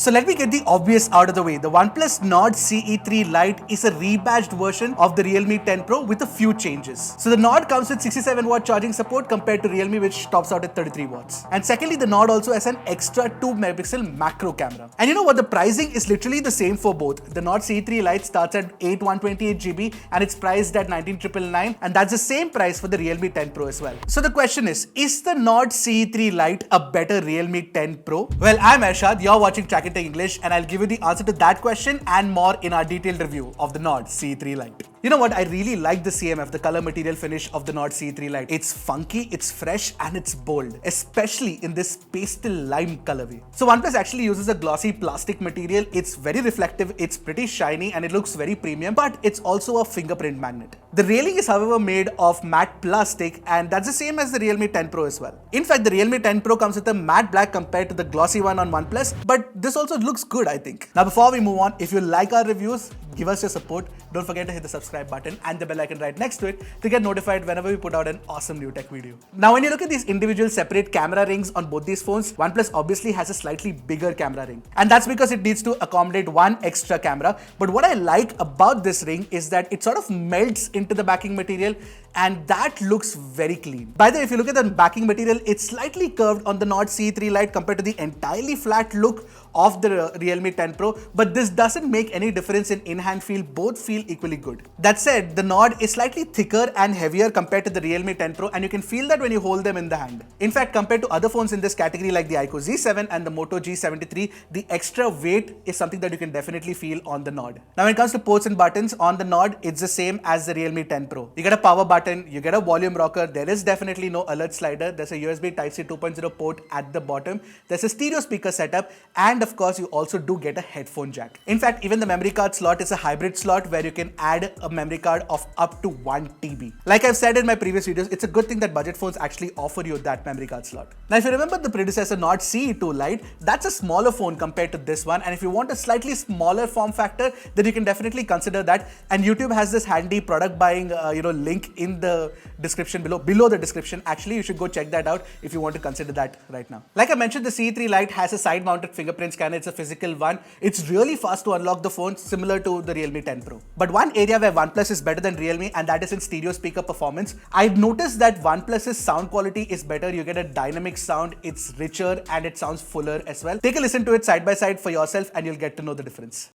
So let me get the obvious out of the way. The OnePlus Nord CE3 Lite is a rebadged version of the Realme 10 Pro with a few changes. So the Nord comes with 67 watt charging support compared to Realme, which tops out at 33 watts. And secondly, the Nord also has an extra 2 megapixel macro camera. And you know what? The pricing is literally the same for both. The Nord CE3 Lite starts at 8128GB and it's priced at 19,999, and that's the same price for the Realme 10 Pro as well. So the question is the Nord CE3 Lite a better Realme 10 Pro? Well, I'm Arshad, you're watching Trakin English, and I'll give you the answer to that question and more in our detailed review of the Nord CE3 Lite. You know what? I really like the CMF, the color material finish of the Nord CE3 Lite. It's funky, it's fresh, and it's bold, especially in this pastel lime colorway. So OnePlus actually uses a glossy plastic material. It's very reflective, it's pretty shiny, and it looks very premium, but it's also a fingerprint magnet. The railing is, however, made of matte plastic, and that's the same as the Realme 10 Pro as well. In fact, the Realme 10 Pro comes with a matte black compared to the glossy one on OnePlus, but this also looks good, I think. Now, before we move on, if you like our reviews, give us your support. Don't forget to hit the subscribe button and the bell icon right next to it to get notified whenever we put out an awesome new tech video. Now, when you look at these individual separate camera rings on both these phones, OnePlus obviously has a slightly bigger camera ring. And that's because it needs to accommodate one extra camera. But what I like about this ring is that it sort of melts into the backing material, and that looks very clean. By the way, if you look at the backing material, it's slightly curved on the Nord CE3 Lite compared to the entirely flat look of the Realme 10 Pro, but this doesn't make any difference in in-hand feel. Both feel equally good. That said, the Nord is slightly thicker and heavier compared to the Realme 10 Pro, and you can feel that when you hold them in the hand. In fact, compared to other phones in this category like the iQOO Z7 and the Moto G73, the extra weight is something that you can definitely feel on the Nord. Now, when it comes to ports and buttons, on the Nord, it's the same as the Realme 10 Pro. You get a power button, you get a volume rocker, there is definitely no alert slider, there's a USB Type-C 2.0 port at the bottom, there's a stereo speaker setup, and of course, you also do get a headphone jack. In fact, even the memory card slot is a hybrid slot where you can add a memory card of up to 1 TB. Like I've said in my previous videos, it's a good thing that budget phones actually offer you that memory card slot. Now, if you remember the predecessor Nord CE2 Lite, that's a smaller phone compared to this one, and if you want a slightly smaller form factor, then you can definitely consider that. And YouTube has this handy product buying link in the description below the description. Actually, you should go check that out if you want to consider that right now. Like I mentioned, the CE3 Lite has a side-mounted fingerprint scanner. It's a physical one. It's really fast to unlock the phone, similar to the Realme 10 Pro. But one area where OnePlus is better than Realme, and that is in stereo speaker performance. I've noticed that OnePlus's sound quality is better. You get a dynamic sound, it's richer, and it sounds fuller as well. Take a listen to it side by side for yourself and you'll get to know the difference.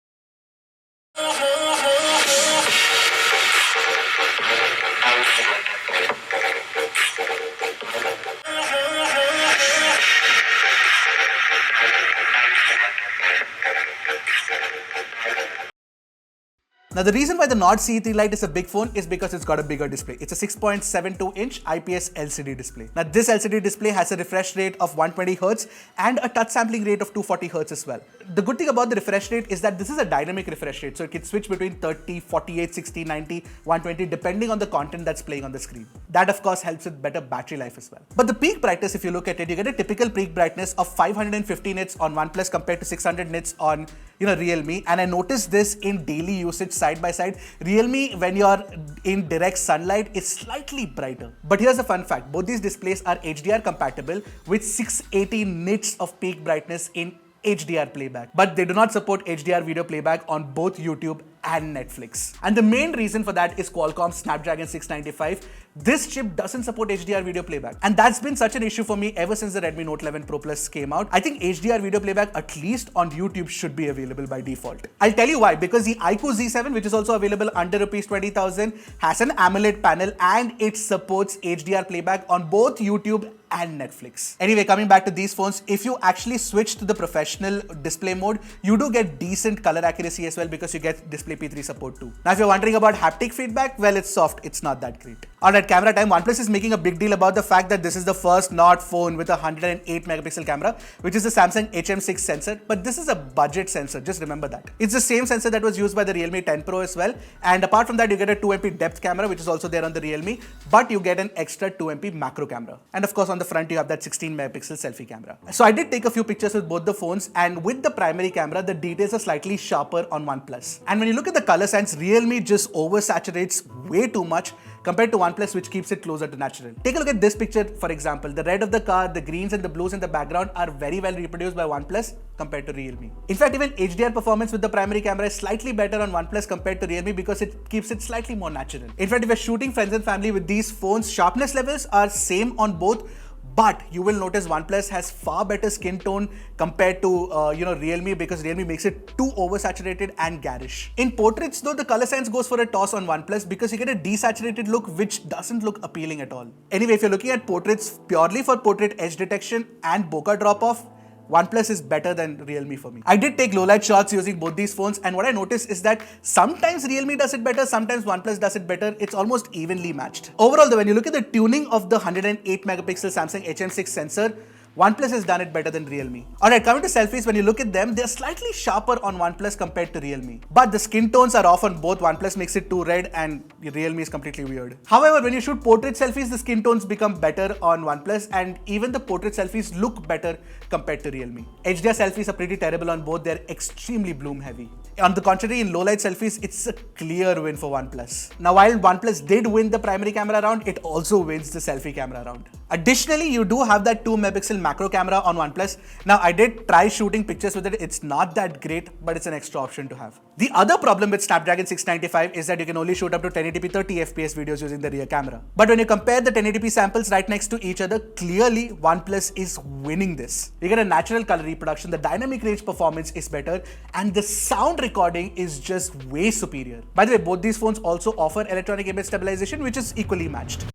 Now, the reason why the Nord CE3 Lite is a big phone is because it's got a bigger display. It's a 6.72-inch IPS LCD display. Now, this LCD display has a refresh rate of 120Hz and a touch sampling rate of 240Hz as well. The good thing about the refresh rate is that this is a dynamic refresh rate, so it can switch between 30, 48, 60, 90, 120 depending on the content that's playing on the screen. That, of course, helps with better battery life as well. But the peak brightness, if you look at it, you get a typical peak brightness of 550 nits on OnePlus compared to 600 nits on Realme, and I noticed this in daily usage side by side. Realme, when you're in direct sunlight, is slightly brighter. But here's a fun fact. Both these displays are HDR compatible with 680 nits of peak brightness in HDR playback. But they do not support HDR video playback on both YouTube and Netflix. And the main reason for that is Qualcomm's Snapdragon 695. This chip doesn't support HDR video playback. And that's been such an issue for me ever since the Redmi Note 11 Pro Plus came out. I think HDR video playback, at least on YouTube, should be available by default. I'll tell you why. Because the iQOO Z7, which is also available under Rs 20,000, has an AMOLED panel and it supports HDR playback on both YouTube and Netflix. Anyway, coming back to these phones, if you actually switch to the professional display mode, you do get decent color accuracy as well because you get Display P3 support too. Now, if you're wondering about haptic feedback, well, it's soft. It's not that great. Alright, camera time. OnePlus is making a big deal about the fact that this is the first Nord phone with a 108 megapixel camera, which is the Samsung HM6 sensor, but this is a budget sensor. Just remember that. It's the same sensor that was used by the Realme 10 Pro as well. And apart from that, you get a 2MP depth camera, which is also there on the Realme, but you get an extra 2MP macro camera. And of course, on the front, you have that 16 megapixel selfie camera. So I did take a few pictures with both the phones, and with the primary camera, the details are slightly sharper on OnePlus. And when you look at the color science, Realme just oversaturates way too much compared to OnePlus, which keeps it closer to natural. Take a look at this picture, for example. The red of the car, the greens and the blues in the background are very well reproduced by OnePlus compared to Realme. In fact, even HDR performance with the primary camera is slightly better on OnePlus compared to Realme because it keeps it slightly more natural. In fact, if you're shooting friends and family with these phones, sharpness levels are same on both, but you will notice OnePlus has far better skin tone compared to Realme, because Realme makes it too oversaturated and garish. In portraits though, the color science goes for a toss on OnePlus because you get a desaturated look which doesn't look appealing at all. Anyway, if you're looking at portraits purely for portrait edge detection and bokeh drop off, OnePlus is better than Realme for me. I did take low light shots using both these phones, and what I noticed is that sometimes Realme does it better, sometimes OnePlus does it better. It's almost evenly matched. Overall though, when you look at the tuning of the 108 megapixel Samsung HM6 sensor, OnePlus has done it better than Realme. Alright, coming to selfies, when you look at them, they're slightly sharper on OnePlus compared to Realme. But the skin tones are off on both. OnePlus makes it too red and Realme is completely weird. However, when you shoot portrait selfies, the skin tones become better on OnePlus, and even the portrait selfies look better compared to Realme. HDR selfies are pretty terrible on both. They're extremely bloom heavy. On the contrary, in low light selfies, it's a clear win for OnePlus. Now, while OnePlus did win the primary camera round, it also wins the selfie camera round. Additionally, you do have that 2 megapixel macro camera on OnePlus. Now, I did try shooting pictures with it. It's not that great, but it's an extra option to have. The other problem with Snapdragon 695 is that you can only shoot up to 1080p 30 FPS videos using the rear camera. But when you compare the 1080p samples right next to each other, clearly OnePlus is winning this. You get a natural color reproduction, the dynamic range performance is better, and the sound recording is just way superior. By the way, both these phones also offer electronic image stabilization, which is equally matched.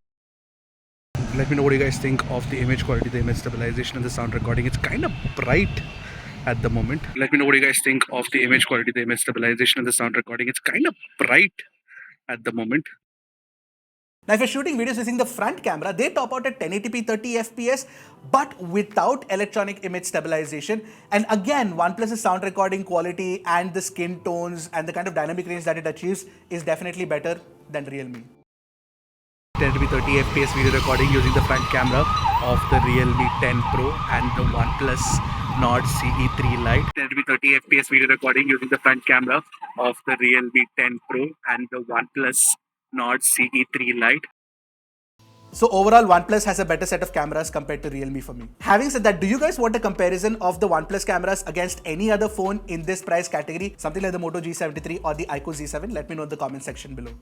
Let me know what you guys think of the image quality, the image stabilization and the sound recording. It's kind of bright at the moment. Let me know what you guys think of the image quality, the image stabilization and the sound recording. It's kind of bright at the moment. Now, if you're shooting videos using the front camera, they top out at 1080p 30 FPS, but without electronic image stabilization. And again, OnePlus's sound recording quality and the skin tones and the kind of dynamic range that it achieves is definitely better than Realme. 1080p 30 FPS video recording using the front camera of the Realme 10 Pro and the OnePlus Nord CE3 Lite. 1080p 30 FPS video recording using the front camera of the Realme 10 Pro and the OnePlus Nord CE3 Lite. So overall, OnePlus has a better set of cameras compared to Realme for me. Having said that, do you guys want a comparison of the OnePlus cameras against any other phone in this price category? Something like the Moto G73 or the iQOO Z7? Let me know in the comment section below.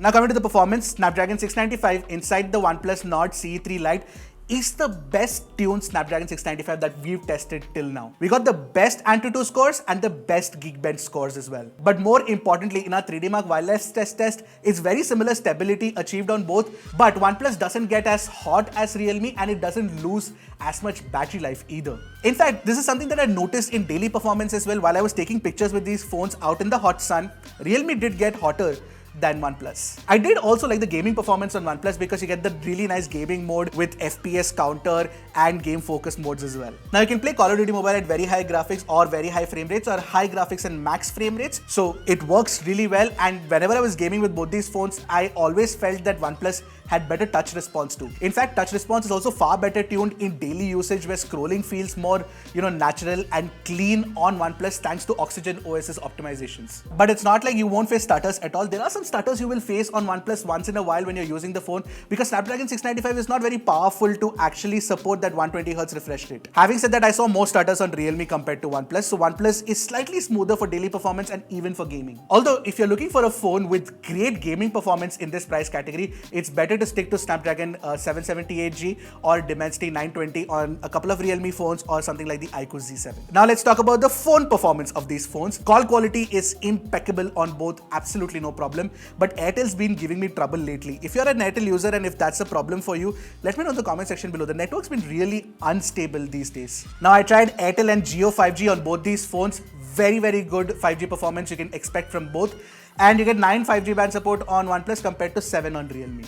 Now coming to the performance, Snapdragon 695 inside the OnePlus Nord CE3 Lite is the best tuned Snapdragon 695 that we've tested till now. We got the best Antutu scores and the best Geekbench scores as well. But more importantly, in our 3D Mark wireless test, it's very similar stability achieved on both, but OnePlus doesn't get as hot as Realme and it doesn't lose as much battery life either. In fact, this is something that I noticed in daily performance as well. While I was taking pictures with these phones out in the hot sun, Realme did get hotter than OnePlus. I did also like the gaming performance on OnePlus because you get the really nice gaming mode with FPS counter and game focus modes as well. Now you can play Call of Duty Mobile at very high graphics or very high frame rates or high graphics and max frame rates. So it works really well, and whenever I was gaming with both these phones, I always felt that OnePlus had better touch response too. In fact, touch response is also far better tuned in daily usage where scrolling feels more, natural and clean on OnePlus thanks to Oxygen OS's optimizations. But it's not like you won't face stutters at all. There are some stutters you will face on OnePlus once in a while when you're using the phone because Snapdragon 695 is not very powerful to actually support that 120Hz refresh rate. Having said that, I saw more stutters on Realme compared to OnePlus, so OnePlus is slightly smoother for daily performance and even for gaming. Although, if you're looking for a phone with great gaming performance in this price category, it's better to stick to Snapdragon 778G or Dimensity 920 on a couple of Realme phones or something like the iQOO Z7. Now let's talk about the phone performance of these phones. Call quality is impeccable on both, absolutely no problem. But Airtel's been giving me trouble lately. If you're an Airtel user and if that's a problem for you, let me know in the comment section below. The network's been really unstable these days. Now I tried Airtel and Jio 5G on both these phones. Very, very good 5G performance you can expect from both. And you get 9 5G band support on OnePlus compared to 7 on Realme.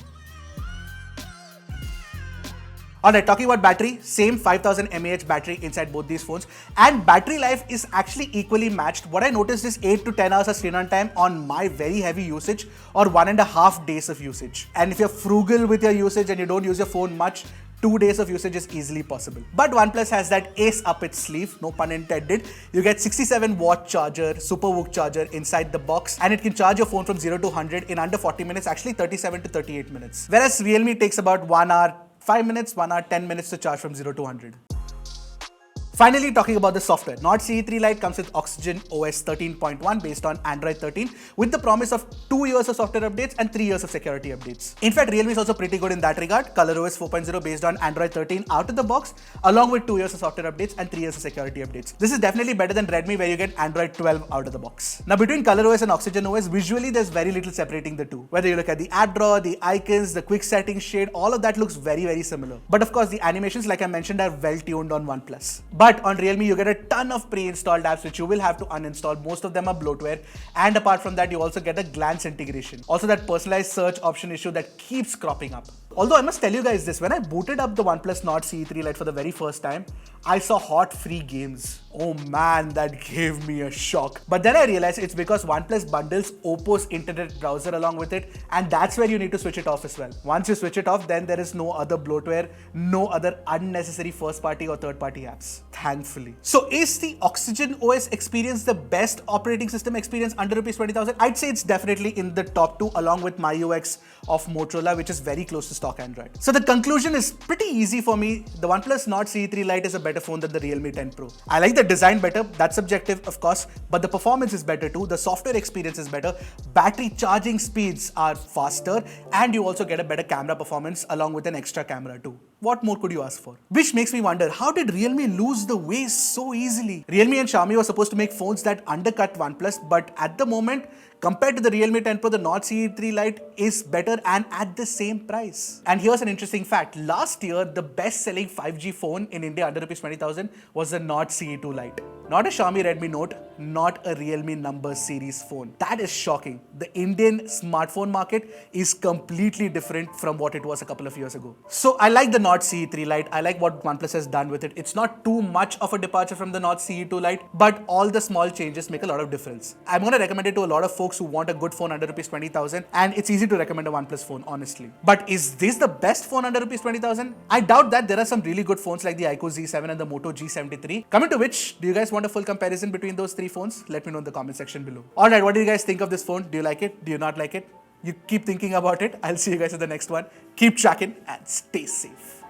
Alright, talking about battery, same 5000 mAh battery inside both these phones, and battery life is actually equally matched. What I noticed is 8 to 10 hours of screen on time on my very heavy usage or 1.5 days of usage. And if you're frugal with your usage and you don't use your phone much, 2 days of usage is easily possible. But OnePlus has that ace up its sleeve, no pun intended. You get 67-watt charger, superwook charger inside the box, and it can charge your phone from 0 to 100 in under 40 minutes, actually 37 to 38 minutes. Whereas Realme takes about 1 hour, 5 minutes, 1 hour, 10 minutes to charge from 0 to 100. Finally, talking about the software, Nord CE3 Lite comes with Oxygen OS 13.1 based on Android 13 with the promise of 2 years of software updates and 3 years of security updates. In fact, Realme is also pretty good in that regard. ColorOS 4.0 based on Android 13 out of the box, along with 2 years of software updates and 3 years of security updates. This is definitely better than Redmi where you get Android 12 out of the box. Now, between ColorOS and Oxygen OS, visually there's very little separating the two. Whether you look at the add drawer, the icons, the quick settings shade, all of that looks very, very similar. But of course, the animations, like I mentioned, are well tuned on OnePlus. But on Realme, you get a ton of pre-installed apps which you will have to uninstall. Most of them are bloatware, and apart from that, you also get a glance integration. Also, that personalized search option issue that keeps cropping up. Although I must tell you guys this, when I booted up the OnePlus Nord CE3 Lite for the very first time, I saw hot free games. Oh man, that gave me a shock. But then I realized it's because OnePlus bundles Oppo's internet browser along with it, and that's where you need to switch it off as well. Once you switch it off, then there is no other bloatware, no other unnecessary first-party or third-party apps, thankfully. So is the Oxygen OS experience the best operating system experience under Rs 20,000? I'd say it's definitely in the top 2 along with MyUX of Motorola, which is very close to stock Android. So the conclusion is pretty easy for me. The OnePlus Nord CE3 Lite is a better phone than the Realme 10 Pro. I like the design better, that's subjective of course, but the performance is better too, the software experience is better, battery charging speeds are faster, and you also get a better camera performance along with an extra camera too. What more could you ask for? Which makes me wonder, how did Realme lose the way so easily? Realme and Xiaomi were supposed to make phones that undercut OnePlus, but at the moment, compared to the Realme 10 Pro, the Nord CE3 Lite is better and at the same price. And here's an interesting fact. Last year, the best-selling 5G phone in India under Rs 20,000 was the Nord CE2 Lite. Not a Xiaomi Redmi Note, not a Realme Number series phone. That is shocking. The Indian smartphone market is completely different from what it was a couple of years ago. So I like the Nord CE3 Lite. I like what OnePlus has done with it. It's not too much of a departure from the Nord CE2 Lite, but all the small changes make a lot of difference. I'm going to recommend it to a lot of folks who want a good phone under Rs 20,000, and it's easy to recommend a OnePlus phone, honestly. But is this the best phone under Rs 20,000? I doubt that. There are some really good phones like the iQOO Z7 and the Moto G73. Coming to which, do you guys want a full comparison between those 3 phones? Let me know in the comment section below. Alright, what do you guys think of this phone? Do you like it? Do you not like it? You keep thinking about it. I'll see you guys in the next one. Keep tracking and stay safe.